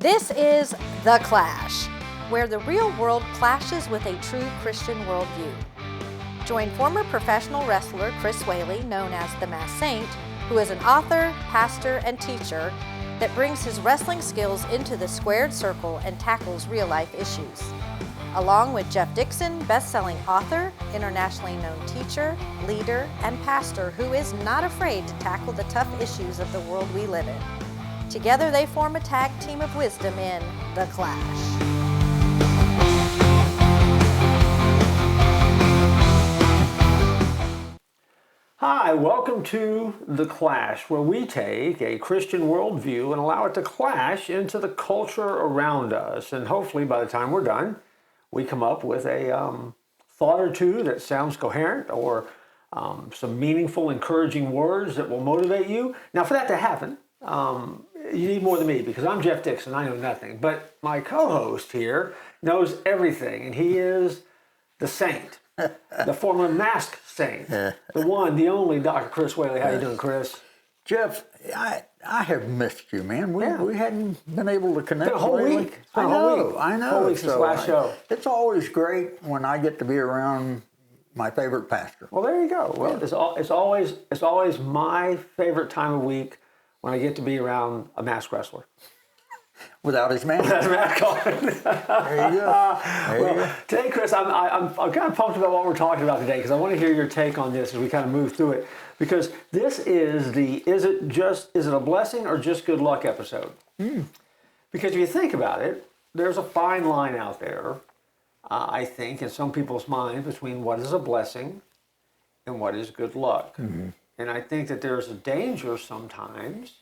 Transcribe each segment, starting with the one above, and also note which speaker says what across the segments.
Speaker 1: This is The Clash, where the real world clashes with a true Christian worldview. Join former professional wrestler Chris Whaley, known as the Masked Saint, who is an author, pastor, and teacher that brings his wrestling skills into the squared circle and tackles real-life issues. Along with Jeff Dixon, best-selling author, internationally known teacher, leader, and pastor who is not afraid to tackle the tough issues of the world we live in. Together they form a tag team of wisdom in The Clash.
Speaker 2: Hi, welcome to The Clash, where we take a Christian worldview and allow it to clash into the culture around us. And hopefully by the time we're done, we come up with a thought or two that sounds coherent or some meaningful, encouraging words that will motivate you. Now, for that to happen, you need more than me, because I'm Jeff Dixon. I know nothing. But my co-host here knows everything, and he is the saint, the former Masked Saint, the one, the only Dr. Chris Whaley. How you doing, Chris?
Speaker 3: Jeff, I have missed you, man. We hadn't been able to connect.
Speaker 2: It's been a whole week. It's been a whole week.
Speaker 3: I know.
Speaker 2: Whole week since the last show.
Speaker 3: It's always great when I get to be around my favorite pastor.
Speaker 2: Well, there you go. Well, it's always my favorite time of week when I get to be around a masked wrestler.
Speaker 3: Without his mask.
Speaker 2: Without a mask on.
Speaker 3: There you go. There you go.
Speaker 2: Today, Chris, I'm kind of pumped about what we're talking about today, because I want to hear your take on this as we kind of move through it. Because this is is it a blessing or just good luck episode? Because if you think about it, there's a fine line out there, I think, in some people's minds between what is a blessing and what is good luck. Mm-hmm. And I think that there's a danger sometimes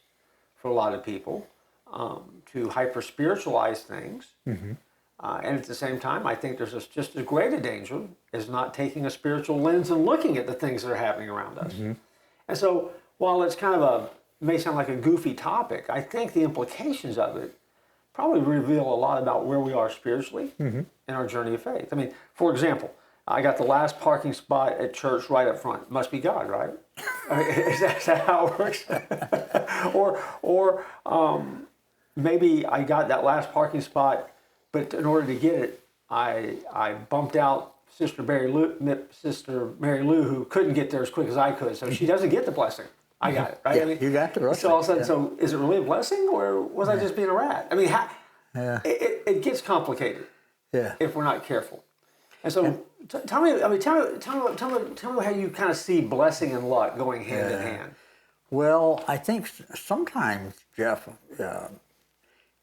Speaker 2: for a lot of people to hyper-spiritualize things. Mm-hmm. And at the same time, I think there's just as great a danger as not taking a spiritual lens and looking at the things that are happening around us. Mm-hmm. And so while it's kind of may sound like a goofy topic, I think the implications of it probably reveal a lot about where we are spiritually in our journey of faith. I mean, for example, I got the last parking spot at church right up front. Must be God, right? I mean, is that how it works? or maybe I got that last parking spot, but in order to get it, I bumped out Sister Mary Lou, who couldn't get there as quick as I could, so she doesn't get the blessing. I got it, right?
Speaker 3: Yeah,
Speaker 2: I mean,
Speaker 3: you got the blessing.
Speaker 2: So all of a sudden, so is it really a blessing, or was I just being a rat? I mean, it gets complicated if we're not careful. And so, tell me how you kind of see blessing and luck going hand in hand.
Speaker 3: Well, I think sometimes, Jeff,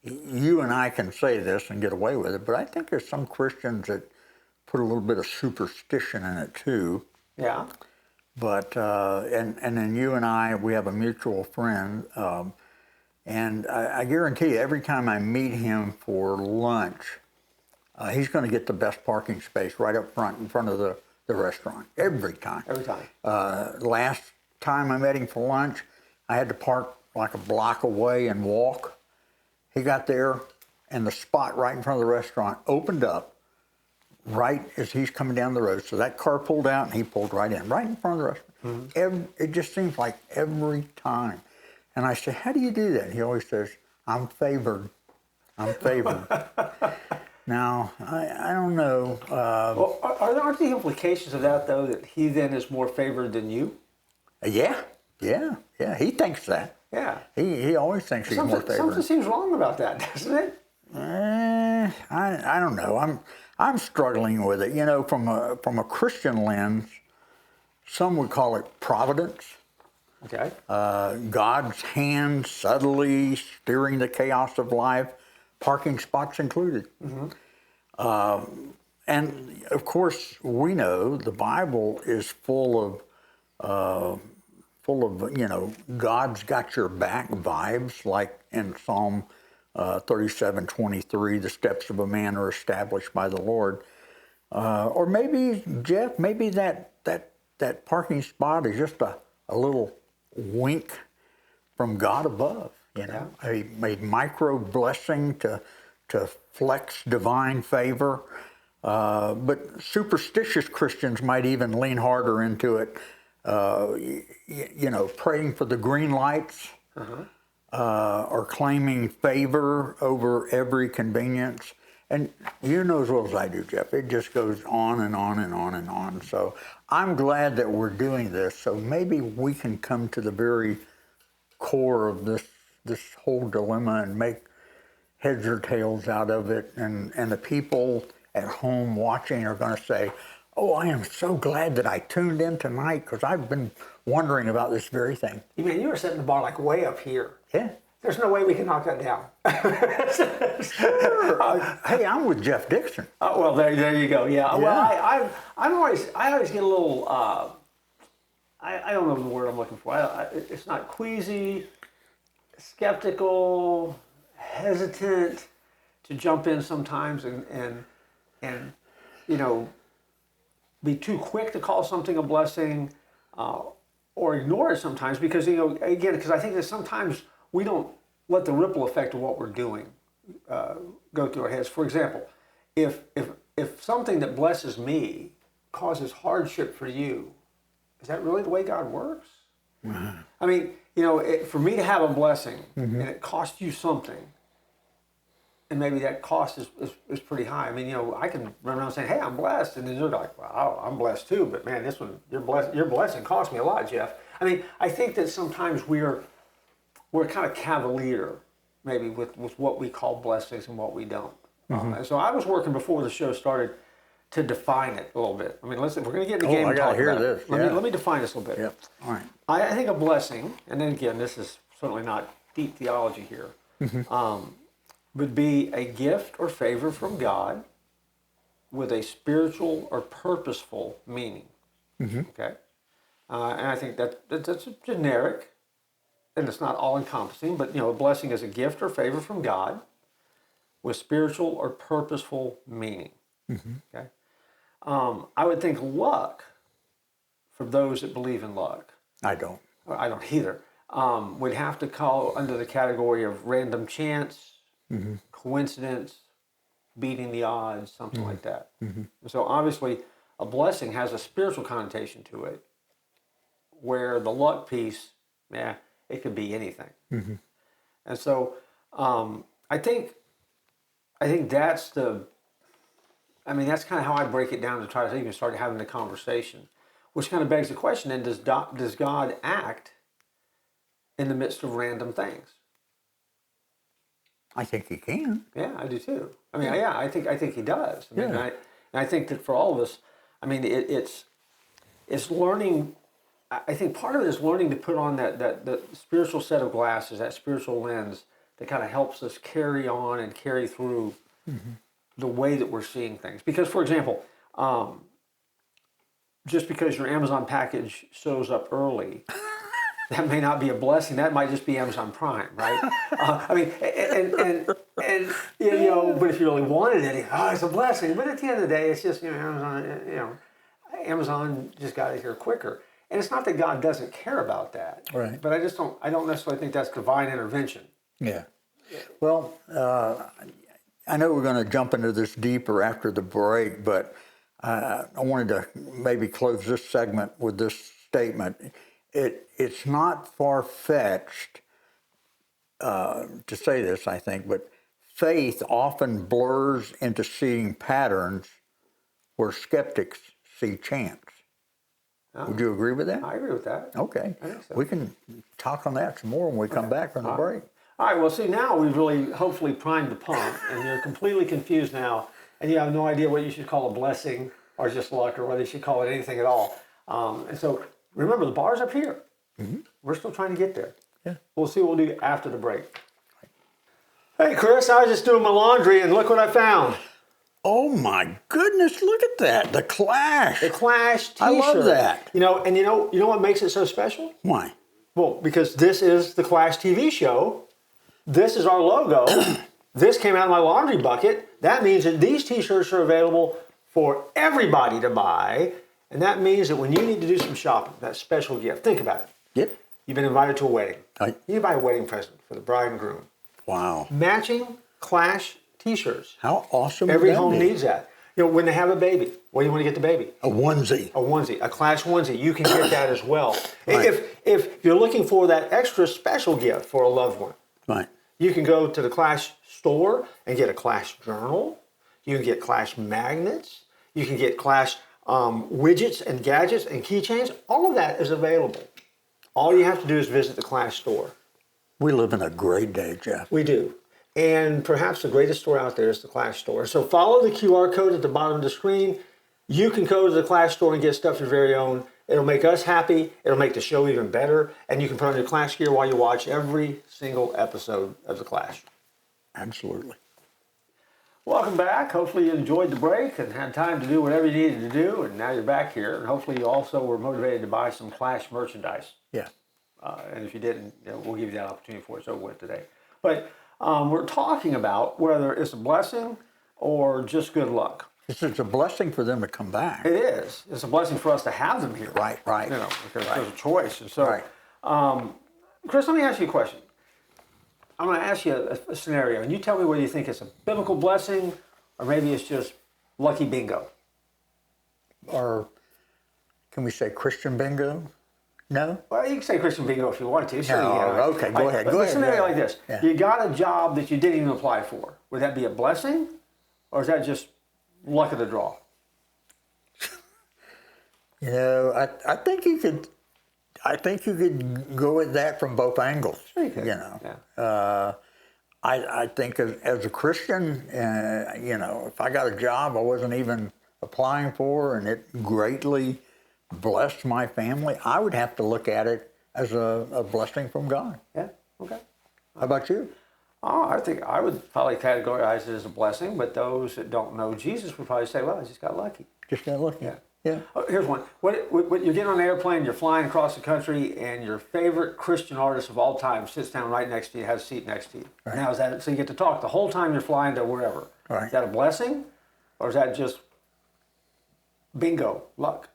Speaker 3: you and I can say this and get away with it, but I think there's some Christians that put a little bit of superstition in it too.
Speaker 2: Yeah.
Speaker 3: But and then you and I, we have a mutual friend, and I guarantee you, every time I meet him for lunch, he's going to get the best parking space right up front in front of the restaurant every time.
Speaker 2: Every time.
Speaker 3: Last time I met him for lunch, I had to park like a block away and walk. He got there, and the spot right in front of the restaurant opened up right as he's coming down the road. So that car pulled out, and he pulled right in front of the restaurant. Mm-hmm. It just seems like every time. And I said, how do you do that? He always says, I'm favored. I'm favored. Now, I don't know.
Speaker 2: Well, aren't the implications of that, though, that he then is more favored than you?
Speaker 3: Yeah. He thinks that.
Speaker 2: Yeah.
Speaker 3: He always thinks he's more favored.
Speaker 2: Something seems wrong about that, doesn't it?
Speaker 3: I don't know. I'm struggling with it. You know, from a Christian lens, some would call it providence.
Speaker 2: Okay.
Speaker 3: God's hand subtly steering the chaos of life, parking spots included. Mm-hmm. And of course, we know the Bible is full of God's got your back vibes, like in Psalm 37:23, the steps of a man are established by the Lord. Or maybe, Jeff, that parking spot is just a little wink from God above, a micro blessing to flex divine favor. But superstitious Christians might even lean harder into it, praying for the green lights. are claiming favor over every convenience. And you know as well as I do, Jeff, it just goes on and on and on and on. So I'm glad that we're doing this. So maybe we can come to the very core of this whole dilemma and make heads or tails out of it. And the people at home watching are going to say, oh, I am so glad that I tuned in tonight because I've been wondering about this very thing.
Speaker 2: You mean you were setting the bar like way up here?
Speaker 3: Yeah.
Speaker 2: There's no way we can knock that down.
Speaker 3: Sure. Hey, I'm with Jeff Dixon.
Speaker 2: Oh, well, there you go. Yeah. Well, I always get a little. I don't know the word I'm looking for. It's not queasy, skeptical, hesitant to jump in sometimes, and be too quick to call something a blessing, or ignore it sometimes because because I think that sometimes we don't let the ripple effect of what we're doing go through our heads. For example, if something that blesses me causes hardship for you, is that really the way God works? Mm-hmm. I mean, for me to have a blessing and it costs you something, and maybe that cost is pretty high. I mean, I can run around saying, hey, I'm blessed, and then you're like, wow, I'm blessed too, but man, this one, your blessing cost me a lot, Jeff. I mean, I think that sometimes we're kind of cavalier, maybe, with what we call blessings and what we don't. And so I was working before the show started to define it a little bit. I mean, listen, we're going to get in the game and talk about it. Let me define this a little bit.
Speaker 3: Yep. All right.
Speaker 2: I think a blessing, and then again, this is certainly not deep theology here, would be a gift or favor from God with a spiritual or purposeful meaning. Okay? And I think that's generic, and it's not all-encompassing, but, a blessing is a gift or favor from God with spiritual or purposeful meaning. Okay? I would think luck, for those that believe in luck.
Speaker 3: I don't
Speaker 2: either. Would have to call under the category of random chance, coincidence, beating the odds, something like that. So obviously, a blessing has a spiritual connotation to it, where the luck piece, it could be anything. And so I think that's that's kind of how I break it down to try to even start having the conversation, which kind of begs the question, then, does God act in the midst of random things?
Speaker 3: I think he can.
Speaker 2: Yeah, I do too. I mean, I think he does. I think that for all of us, I mean, it's learning. I think part of it is learning to put on that spiritual set of glasses, that spiritual lens that kind of helps us carry on and carry through the way that we're seeing things. Because, for example, just because your Amazon package shows up early, that may not be a blessing. That might just be Amazon Prime, right? I mean, but if you really wanted it, it's a blessing. But at the end of the day, it's just Amazon just got it here quicker. And it's not that God doesn't care about that,
Speaker 3: right?
Speaker 2: But I don't necessarily think that's divine intervention.
Speaker 3: Yeah. Well, I know we're going to jump into this deeper after the break, but I wanted to maybe close this segment with this statement. It's not far-fetched to say this, I think, but faith often blurs into seeing patterns where skeptics see chance. Would you agree with that?
Speaker 2: I agree with that.
Speaker 3: Okay.
Speaker 2: I think so.
Speaker 3: We can talk on that some more when we come back from the break.
Speaker 2: All right, well, see, now we've really hopefully primed the pump, and you're completely confused now, and you have no idea what you should call a blessing or just luck, or whether you should call it anything at all. And so, remember, the bar's up here. We're still trying to get there.
Speaker 3: Yeah.
Speaker 2: We'll see what we'll do after the break. Hey, Chris, I was just doing my laundry, and look what I found.
Speaker 3: Oh, my goodness, look at that, the Clash.
Speaker 2: The Clash t-shirt.
Speaker 3: I love that.
Speaker 2: You know what makes it so special?
Speaker 3: Why?
Speaker 2: Well, because this is the Clash TV show. This is our logo. This came out of my laundry bucket. That means that these t-shirts are available for everybody to buy. And that means that when you need to do some shopping, that special gift, think about it.
Speaker 3: Yep.
Speaker 2: You've been invited to a wedding. You buy a wedding present for the bride and groom.
Speaker 3: Wow.
Speaker 2: Matching Clash t-shirts.
Speaker 3: How awesome
Speaker 2: Every
Speaker 3: would that
Speaker 2: home
Speaker 3: be?
Speaker 2: needs that. When they have a baby, what do you want to get the baby?
Speaker 3: A onesie.
Speaker 2: A onesie, a Clash onesie. You can get that as well.
Speaker 3: Right.
Speaker 2: If you're looking for that extra special gift for a loved one,
Speaker 3: Right.
Speaker 4: You can go to the Clash store and get a Clash journal. You can get Clash magnets. You can get Clash widgets and gadgets and keychains. All of that is available. All you have to do is visit the Clash store.
Speaker 3: We live in a great day, Jeff.
Speaker 4: We do. And perhaps the greatest store out there is the Clash store. So follow the QR code at the bottom of the screen. You can go to the Clash store and get stuff your very own. It'll make us happy. It'll make the show even better. And you can put on your Clash gear while you watch every single episode of the Clash.
Speaker 3: Absolutely.
Speaker 2: Welcome back. Hopefully you enjoyed the break and had time to do whatever you needed to do, and now you're back here. And hopefully you also were motivated to buy some Clash merchandise.
Speaker 3: Yeah.
Speaker 2: And if you didn't, we'll give you that opportunity for it's over with today. But we're talking about whether it's a blessing or just good luck.
Speaker 3: It's a blessing for them to come back.
Speaker 2: It is. It's a blessing for us to have them here.
Speaker 3: Right.
Speaker 2: Because there's a choice. And so,
Speaker 3: Right.
Speaker 2: Chris, let me ask you a question. I'm going to ask you a scenario, and you tell me whether you think it's a biblical blessing or maybe it's just lucky bingo.
Speaker 3: Or can we say Christian bingo? No?
Speaker 2: Well, you can say Christian bingo if you want to. Sure,
Speaker 3: No,
Speaker 2: you can.
Speaker 3: okay, go ahead.
Speaker 2: But a scenario like this.
Speaker 3: Yeah.
Speaker 2: You got a job that you didn't even apply for. Would that be a blessing? Or is that just luck of the draw?
Speaker 3: You know, I think you could go at that from both angles.
Speaker 2: Sure you could.
Speaker 3: You know.
Speaker 2: Yeah.
Speaker 3: I think as a Christian, you know, if I got a job I wasn't even applying for and it greatly blessed my family, I would have to look at it as a blessing from God.
Speaker 2: Yeah. Okay.
Speaker 3: How about you?
Speaker 2: Oh, I think I would probably categorize it as a blessing, but those that don't know Jesus would probably say, well, I just got lucky.
Speaker 3: Just got lucky.
Speaker 2: Yeah.
Speaker 3: Yeah.
Speaker 2: Oh, here's one. What you're getting on an airplane, you're flying across the country, and your favorite Christian artist of all time sits down right next to you, has a seat next to you.
Speaker 3: Right.
Speaker 2: Now, is that so you get to talk the whole time you're flying to wherever?
Speaker 3: Right.
Speaker 2: Is that a blessing, or is that just bingo, luck?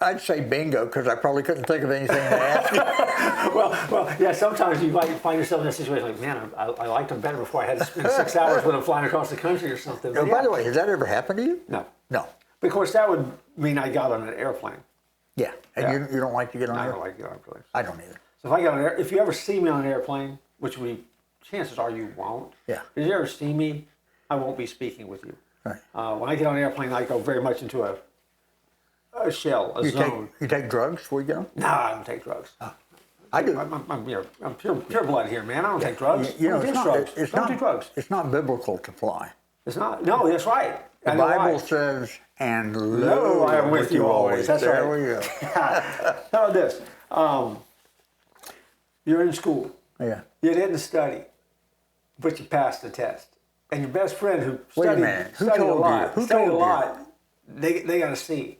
Speaker 3: I'd say bingo because I probably couldn't think of anything to ask you.
Speaker 2: well, yeah. Sometimes you might find yourself in a situation like, man, I liked them better before I had to spend 6 hours with them flying across the country or something. But
Speaker 3: Oh, by the way, has that ever happened to you?
Speaker 2: no.
Speaker 3: No.
Speaker 2: Of course, that would mean I got on an airplane.
Speaker 3: Yeah. And
Speaker 2: Yeah.
Speaker 3: You don't like to get on
Speaker 2: I
Speaker 3: there?
Speaker 2: don't like to get on airplanes.
Speaker 3: I don't either.
Speaker 2: So if I get on if you ever see me on an airplane, which chances are you won't.
Speaker 3: Yeah.
Speaker 2: If you ever see me, I won't be speaking with you.
Speaker 3: Right.
Speaker 2: When I get on an airplane, I go very much into a shell, a zone.
Speaker 3: You take drugs before you get on?
Speaker 2: No, I don't take drugs.
Speaker 3: I do.
Speaker 2: I'm pure blood here, man. I don't take drugs.
Speaker 3: You know,
Speaker 2: I don't do drugs. Don't do drugs.
Speaker 3: It's not biblical to fly.
Speaker 2: It's not. No, that's right.
Speaker 3: The Bible says, and lo,
Speaker 2: I am with you always. That's
Speaker 3: there
Speaker 2: right.
Speaker 3: we go.
Speaker 2: How about this? You're in school.
Speaker 3: Yeah.
Speaker 2: You didn't study, but you passed the test. And your best friend who
Speaker 3: Wait a
Speaker 2: studied,
Speaker 3: minute. Who
Speaker 2: studied
Speaker 3: told
Speaker 2: a
Speaker 3: you?
Speaker 2: lot,
Speaker 3: Who
Speaker 2: studied
Speaker 3: told
Speaker 2: a
Speaker 3: you?
Speaker 2: lot, they got a C.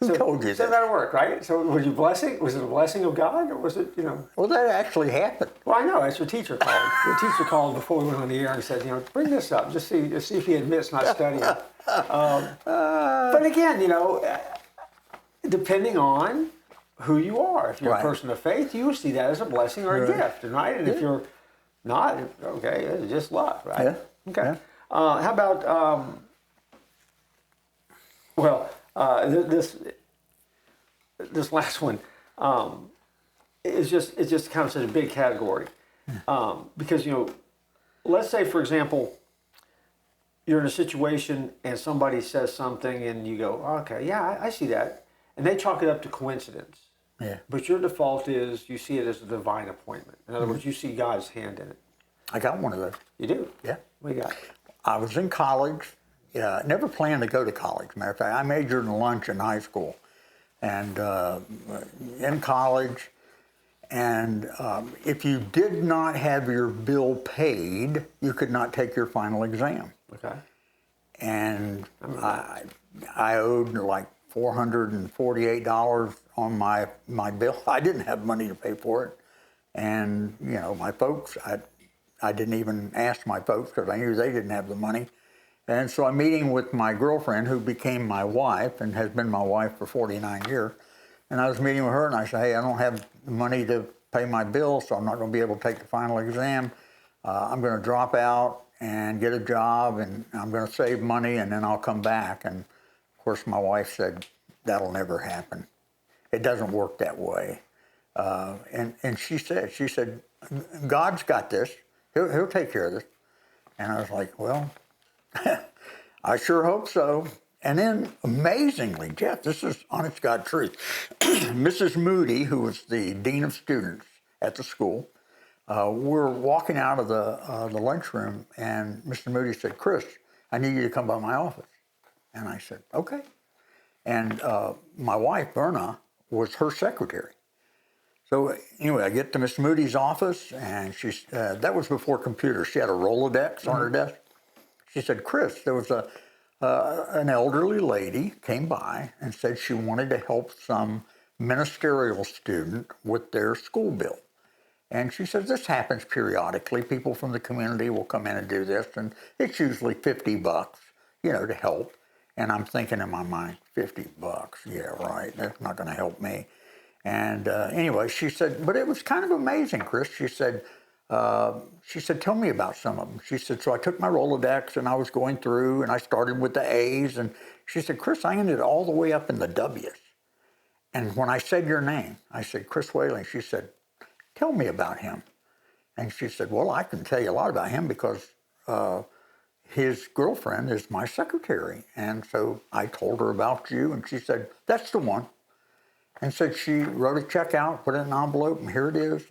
Speaker 3: Who told you
Speaker 2: So
Speaker 3: that?
Speaker 2: that'll work, right? So was you blessing? Was it a blessing of God, or was it,
Speaker 3: Well, that actually happened.
Speaker 2: Well, I know. That's your teacher called. Your teacher called before we went on the air and said, bring this up. Just see if he admits not studying. But again, depending on who you are. If you're
Speaker 3: Right.
Speaker 2: a person of faith, you see that as a blessing or a gift, right? And if you're not, okay, it's just luck, right?
Speaker 3: Yeah.
Speaker 2: Okay.
Speaker 3: Yeah.
Speaker 2: How about, this last one it's just kind of such a big category because let's say, for example, you're in a situation and somebody says something and you go, okay, yeah, I see that, and they chalk it up to coincidence.
Speaker 3: Yeah.
Speaker 2: But your default is you see it as a divine appointment. In other words, you see God's hand in it.
Speaker 3: I got one of those.
Speaker 2: You do?
Speaker 3: Yeah.
Speaker 2: What do you got?
Speaker 3: I was in college. Never planned to go to college. Matter of fact, I majored in lunch in high school, and in college. And if you did not have your bill paid, you could not take your final exam.
Speaker 2: Okay.
Speaker 3: And I owed like $448 on my bill. I didn't have money to pay for it, and my folks, I didn't even ask my folks because I knew they didn't have the money. And so I'm meeting with my girlfriend, who became my wife and has been my wife for 49 years. And I was meeting with her, and I said, hey, I don't have the money to pay my bill, so I'm not going to be able to take the final exam. I'm going to drop out and get a job, and I'm going to save money, and then I'll come back. And, of course, my wife said, that'll never happen. It doesn't work that way. And she said, God's got this. He'll take care of this. And I was like, well, I sure hope so. And then, amazingly, Jeff, this is honest God truth. Mrs. Moody, who was the dean of students at the school, we're walking out of the lunchroom, and Mr. Moody said, Chris, I need you to come by my office. And I said, okay. And my wife, Berna, was her secretary. So anyway, I get to Miss Moody's office, and she's that was before computers. She had a Rolodex on her desk. She said, Chris, there was an elderly lady came by and said she wanted to help some ministerial student with their school bill. And she says, this happens periodically. People from the community will come in and do this, and it's usually $50, to help. And I'm thinking in my mind, $50, yeah, right, that's not going to help me. And anyway, she said, but it was kind of amazing, Chris. She said, tell me about some of them. She said, so I took my Rolodex and I was going through and I started with the A's. And she said, Chris, I ended all the way up in the W's. And when I said your name, I said, Chris Whaley. She said, tell me about him. And she said, well, I can tell you a lot about him because his girlfriend is my secretary. And so I told her about you. And she said, that's the one. And so she wrote a check out, put it in an envelope, and here it is.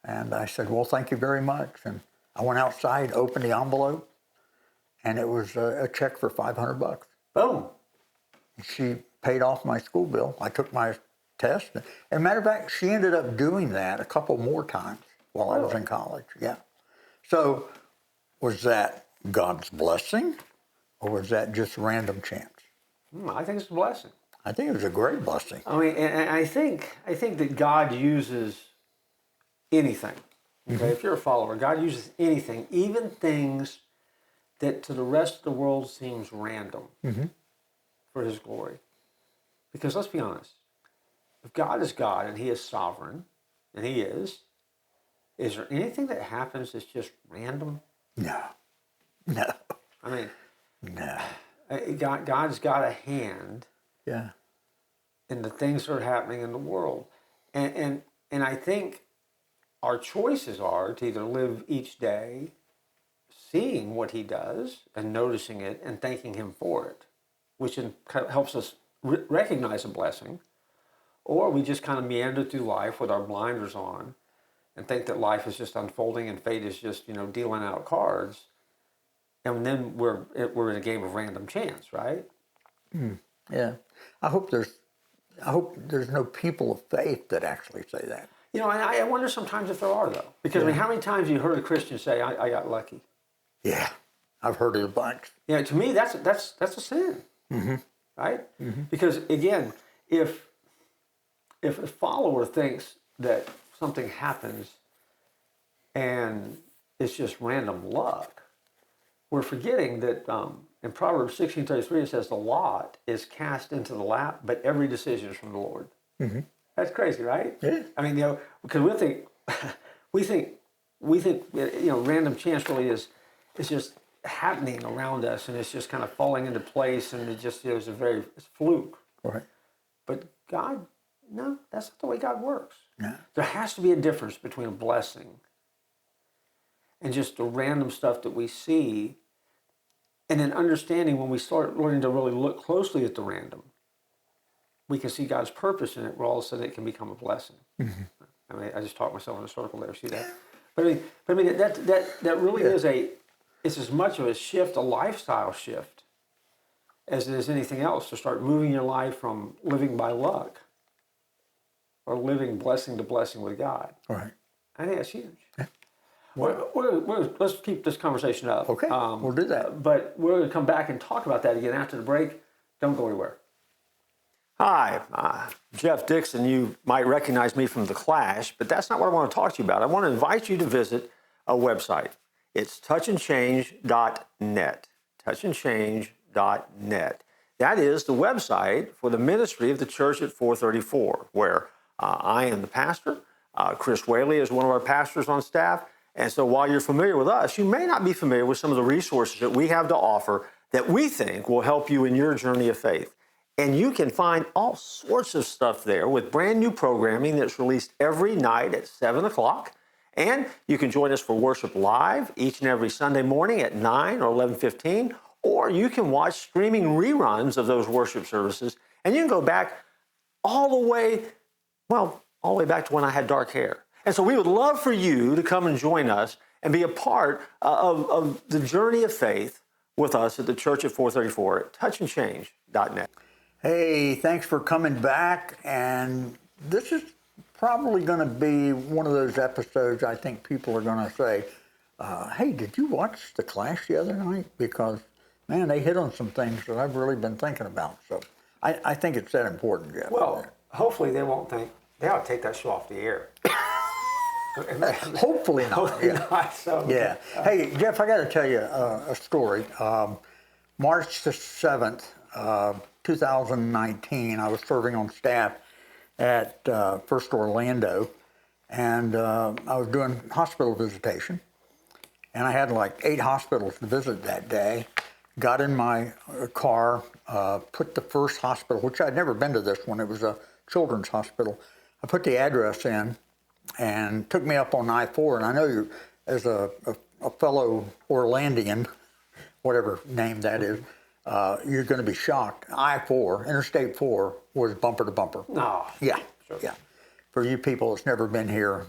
Speaker 3: And I said, well, thank you very much. And I went outside, opened the envelope, and it was a check for $500.
Speaker 4: Boom.
Speaker 3: She paid off my school bill. I took my test. As a matter of fact, she ended up doing that a couple more times while I was in college. Yeah. So was that God's blessing, or was that just random chance?
Speaker 4: I think it's a blessing.
Speaker 3: I think it was a great blessing.
Speaker 4: I mean, and I think that God uses anything. Okay, if you're a follower, God uses anything, even things that to the rest of the world seems random, for His glory. Because let's be honest, if God is God and He is sovereign, and He is there anything that happens that's just random?
Speaker 3: No.
Speaker 4: I mean,
Speaker 3: No.
Speaker 4: God's got a hand.
Speaker 3: Yeah.
Speaker 4: In the things that are happening in the world. And I think our choices are to either live each day seeing what He does and noticing it and thanking Him for it, which helps us recognize a blessing, or we just kind of meander through life with our blinders on and think that life is just unfolding and fate is just, dealing out cards. And then we're in a game of random chance, right?
Speaker 3: Yeah. I hope there's no people of faith that actually say that.
Speaker 4: I wonder sometimes if there are, though. Because, I mean, how many times have you heard a Christian say, I got lucky?
Speaker 3: Yeah. I've heard it a bunch.
Speaker 4: To me, that's a sin. Right? Because, again, if a follower thinks that something happens and it's just random luck, we're forgetting that in Proverbs 16:33 it says the lot is cast into the lap, but every decision is from the Lord. That's crazy, right?
Speaker 3: Yeah.
Speaker 4: I mean, because we think random chance really is just happening around us, and it's just kind of falling into place, and it's fluke.
Speaker 3: Right.
Speaker 4: But God, no, that's not the way God works.
Speaker 3: Yeah.
Speaker 4: There has to be a difference between a blessing and just the random stuff that we see, and then understanding when we start learning to really look closely at the random, we can see God's purpose in it, where all of a sudden it can become a blessing. I mean, I just talked myself in a circle there. See that? But I mean that really is it's as much of a shift, a lifestyle shift, as it is anything else. To start moving your life from living by luck or living blessing to blessing with God.
Speaker 3: Right.
Speaker 4: I think that's huge. Yeah. Let's keep this conversation up.
Speaker 3: Okay, we'll do that.
Speaker 4: But we're going to come back and talk about that again after the break. Don't go anywhere. Hi, Jeff Dixon. You might recognize me from The Clash, but that's not what I want to talk to you about. I want to invite you to visit a website. It's touchandchange.net. Touchandchange.net. That is the website for the ministry of the church at 434, where I am the pastor. Chris Whaley is one of our pastors on staff. And so while you're familiar with us, you may not be familiar with some of the resources that we have to offer that we think will help you in your journey of faith. And you can find all sorts of stuff there with brand new programming that's released every night at 7 o'clock. And you can join us for worship live each and every Sunday morning at 9 or 11:15. Or you can watch streaming reruns of those worship services. And you can go back all the way back to when I had dark hair. And so we would love for you to come and join us and be a part of the journey of faith with us at the Church at 434 at touchandchange.net.
Speaker 3: Hey, thanks for coming back. And this is probably going to be one of those episodes I think people are going to say, hey, did you watch The Clash the other night? Because, man, they hit on some things that I've really been thinking about. So I think it's that important, Jeff.
Speaker 4: Well, hopefully they won't think, they ought to take that show off the air.
Speaker 3: Hopefully not.
Speaker 4: Hopefully not. So,
Speaker 3: yeah. Hey, Jeff, I got to tell you a story. March the 7th, 2019, I was serving on staff at First Orlando, and I was doing hospital visitation, and I had like 8 hospitals to visit that day. Got in my car, put the first hospital, which I'd never been to this one, it was a children's hospital. I put the address in and took me up on I-4, and I know you, as a fellow Orlandian, whatever name that is, you're going to be shocked. I-4, Interstate 4, was bumper to bumper.
Speaker 4: No.
Speaker 3: Yeah,
Speaker 4: Sure.
Speaker 3: yeah. For you people that's never been here,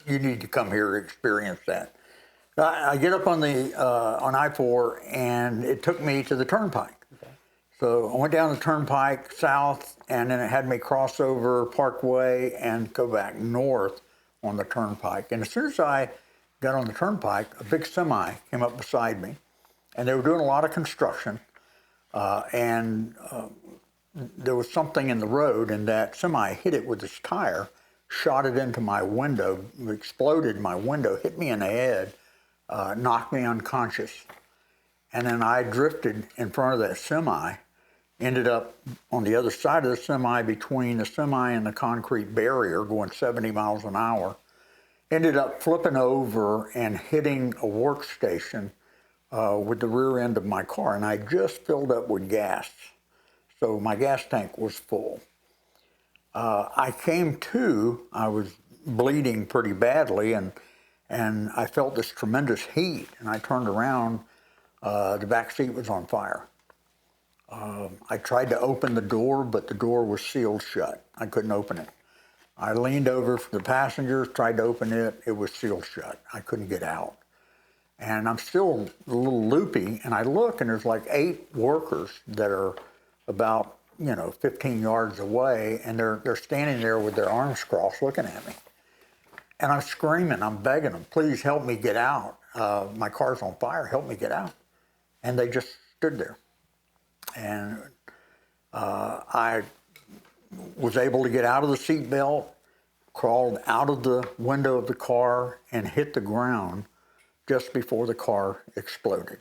Speaker 3: you need to come here to experience that. I get up on I-4, and it took me to the turnpike. Okay. So I went down the turnpike south, and then it had me cross over Parkway and go back north on the turnpike. And as soon as I got on the turnpike, a big semi came up beside me, and they were doing a lot of construction, and there was something in the road, and that semi hit it with its tire, shot it into my window, exploded my window, hit me in the head, knocked me unconscious. And then I drifted in front of that semi, ended up on the other side of the semi, between the semi and the concrete barrier, going 70 miles an hour. Ended up flipping over and hitting a workstation with the rear end of my car, and I just filled up with gas. So my gas tank was full. I came to, I was bleeding pretty badly, and I felt this tremendous heat, and I turned around, the back seat was on fire. I tried to open the door, but the door was sealed shut. I couldn't open it. I leaned over for the passengers, tried to open it, it was sealed shut. I couldn't get out. And I'm still a little loopy, and I look, and there's like 8 workers that are about, 15 yards away, and they're standing there with their arms crossed looking at me. And I'm screaming, I'm begging them, please help me get out. My car's on fire, help me get out. And they just stood there. And I was able to get out of the seatbelt, crawled out of the window of the car, and hit the ground just before the car exploded.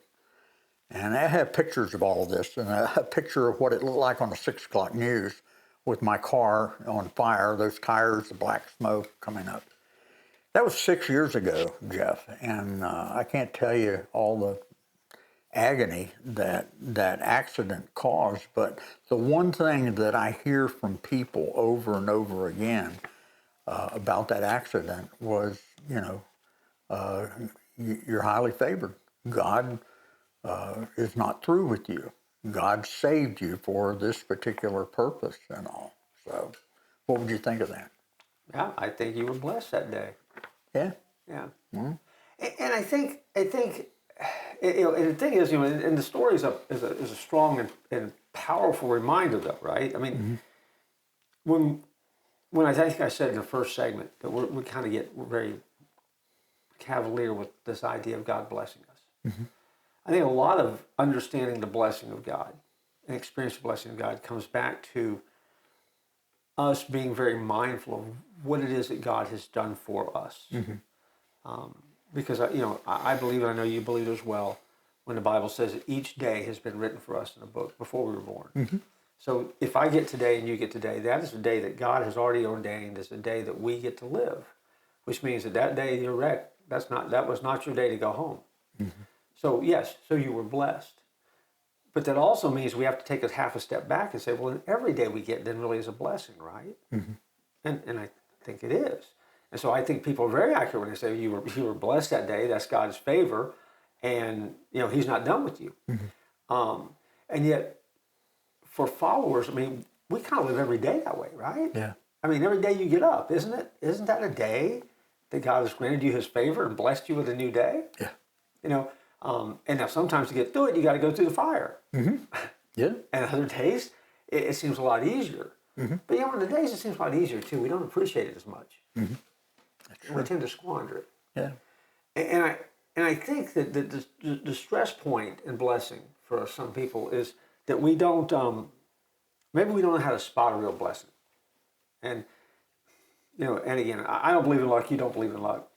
Speaker 3: And I have pictures of all of this, and a picture of what it looked like on the 6 o'clock news with my car on fire, those tires, the black smoke coming up. That was 6 years ago, Jeff, and I can't tell you all the agony that accident caused, but the one thing that I hear from people over and over again about that accident was, you're highly favored. God is not through with you. God saved you for this particular purpose and all. So what would you think of that?
Speaker 4: Yeah, I think you were blessed that day.
Speaker 3: Yeah.
Speaker 4: Yeah.
Speaker 3: Mm-hmm.
Speaker 4: And I think, and the thing is, and the story is a strong and powerful reminder, though, right? I mean, when I think I said in the first segment that we kind of get very cavalier with this idea of God blessing us. Mm-hmm. I think a lot of understanding the blessing of God and experiencing the blessing of God comes back to us being very mindful of what it is that God has done for us. Mm-hmm. Because I believe, and I know you believe as well, when the Bible says that each day has been written for us in a book before we were born. Mm-hmm. So if I get today and you get today, that is the day that God has already ordained as the day that we get to live, which means that day you're wrecked, that was not your day to go home. Mm-hmm. So yes, so you were blessed.
Speaker 2: But that also means we have to take a half a step back and say, well, then every day we get then really is a blessing, right? And I think it is. And so I think people are very accurate when they say you were blessed that day. That's God's favor, and He's not done with you. And yet, for followers, I mean, we kind of live every day that way, right?
Speaker 3: Yeah.
Speaker 2: I mean, every day you get up, isn't it? Isn't that a day that God has granted you His favor and blessed you with a new day?
Speaker 3: Yeah.
Speaker 2: And now sometimes to get through it, you got to go through the fire.
Speaker 3: Yeah.
Speaker 2: And other days, it seems a lot easier. But on the days it seems a lot easier too, we don't appreciate it as much. We tend to squander it.
Speaker 3: Yeah.
Speaker 2: And I think that the stress point in blessing for some people is that we don't, maybe we don't know how to spot a real blessing. And, and again, I don't believe in luck, you don't believe in luck.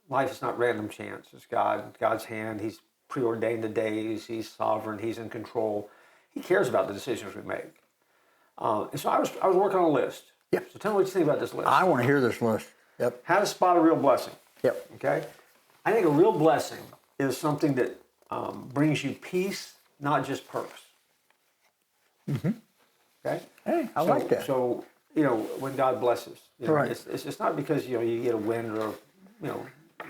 Speaker 2: Life is not random chance. It's God's hand. He's preordained the days. He's sovereign. He's in control. He cares about the decisions we make. And so I was working on a list.
Speaker 3: Yep.
Speaker 2: So tell me what you think about this list.
Speaker 3: I want to hear this list. Yep.
Speaker 2: How to spot a real blessing.
Speaker 3: Yep.
Speaker 2: Okay. I think a real blessing is something that brings you peace, not just perks. Okay.
Speaker 3: Hey, I like that.
Speaker 2: So when God blesses,
Speaker 3: Right.
Speaker 2: it's not because you get a win or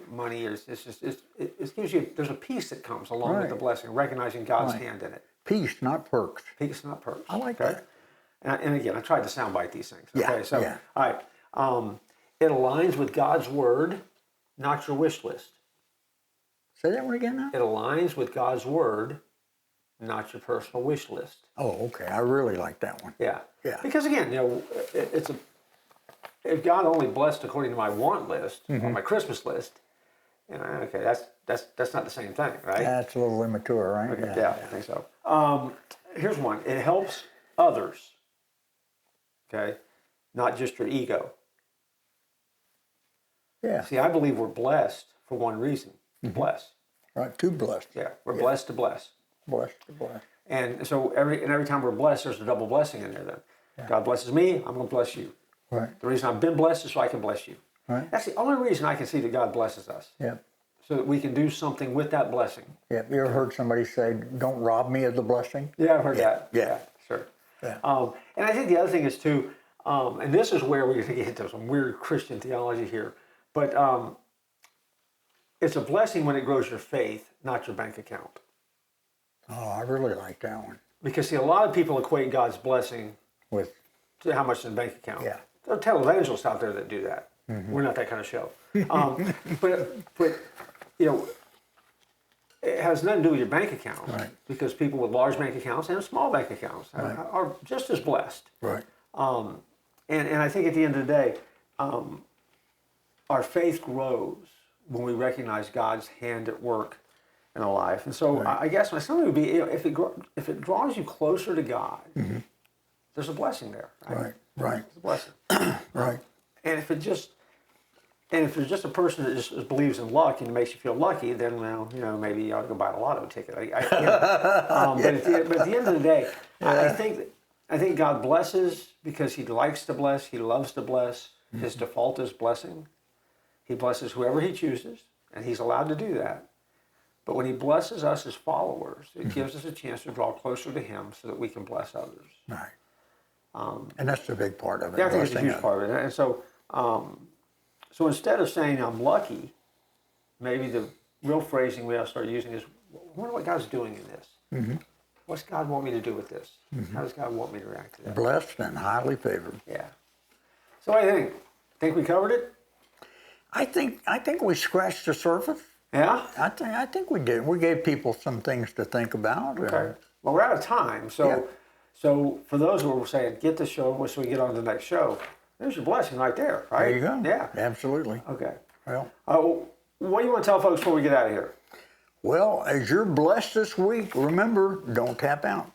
Speaker 2: money. It's just it gives you, there's a peace that comes along with the blessing, recognizing God's hand in it.
Speaker 3: Peace, not perks.
Speaker 2: Peace, not perks.
Speaker 3: I like that.
Speaker 2: And again, I tried to soundbite these things.
Speaker 3: Yeah,
Speaker 2: Okay, so
Speaker 3: yeah.
Speaker 2: all right, it aligns with God's word, not your wish list.
Speaker 3: Say that one again now?
Speaker 2: It aligns with God's word, not your personal wish list.
Speaker 3: Oh, okay. I really like that one.
Speaker 2: Yeah.
Speaker 3: Yeah.
Speaker 2: Because again, if God only blessed according to my want list or my Christmas list, okay, that's not the same thing, right?
Speaker 3: That's a little immature, right?
Speaker 2: Okay, yeah, I think so. Here's one. It helps others. Okay, not just your ego.
Speaker 3: Yeah.
Speaker 2: See, I believe we're blessed for one reason: to bless.
Speaker 3: Right. Too blessed.
Speaker 2: Yeah, we're blessed to bless.
Speaker 3: Blessed to bless.
Speaker 2: And so every time we're blessed, there's a double blessing in there. Then God blesses me, I'm going to bless you.
Speaker 3: Right.
Speaker 2: The reason I've been blessed is so I can bless you.
Speaker 3: Right.
Speaker 2: That's the only reason I can see that God blesses us.
Speaker 3: Yep.
Speaker 2: So that we can do something with that blessing.
Speaker 3: Yep. You ever heard somebody say, "Don't rob me of the blessing"?
Speaker 2: Yeah, I've heard that.
Speaker 3: Yeah.
Speaker 2: Sure.
Speaker 3: Yeah.
Speaker 2: And I think the other thing is too, and this is where we're going to get into some weird Christian theology here, but it's a blessing when it grows your faith, not your bank account.
Speaker 3: Oh, I really like that one.
Speaker 2: Because see, a lot of people equate God's blessing
Speaker 3: With
Speaker 2: to how much is in the bank account.
Speaker 3: Yeah.
Speaker 2: There are televangelists out there that do that. We're not that kind of show. But it has nothing to do with your bank account.
Speaker 3: Right.
Speaker 2: Because people with large bank accounts and small bank accounts are just as blessed.
Speaker 3: right.
Speaker 2: And I think at the end of the day, our faith grows when we recognize God's hand at work in our life. And so I guess my summary would be, if it draws you closer to God, there's a blessing there.
Speaker 3: Right. Right.
Speaker 2: There's a blessing.
Speaker 3: Right.
Speaker 2: And if you're just a person that just believes in luck and it makes you feel lucky, then maybe you ought to go buy a lotto ticket. But at the end of the day, I think God blesses because He likes to bless. He loves to bless. His default is blessing. He blesses whoever He chooses, and He's allowed to do that. But when He blesses us as followers, it gives us a chance to draw closer to Him so that we can bless others.
Speaker 3: Right. And that's the big part of it.
Speaker 2: Yeah, I think it's a
Speaker 3: blessing
Speaker 2: huge part of it. And so, so instead of saying I'm lucky, maybe the real phrasing we ought to start using is, I wonder what God's doing in this. What's God want me to do with this? How does God want me to react to that?
Speaker 3: Blessed and highly favored.
Speaker 2: Yeah. So what do you think? Think we covered it?
Speaker 3: I think we scratched the surface.
Speaker 2: Yeah?
Speaker 3: I think we did. We gave people some things to think about.
Speaker 2: Okay. Well, we're out of time. So for those who are saying, get the show so we get on to the next show, there's your blessing right there, right?
Speaker 3: There you go.
Speaker 2: Yeah.
Speaker 3: Absolutely.
Speaker 2: Okay.
Speaker 3: Well,
Speaker 2: what do you want to tell folks before we get out of here?
Speaker 3: well, as you're blessed this week, remember, don't tap out.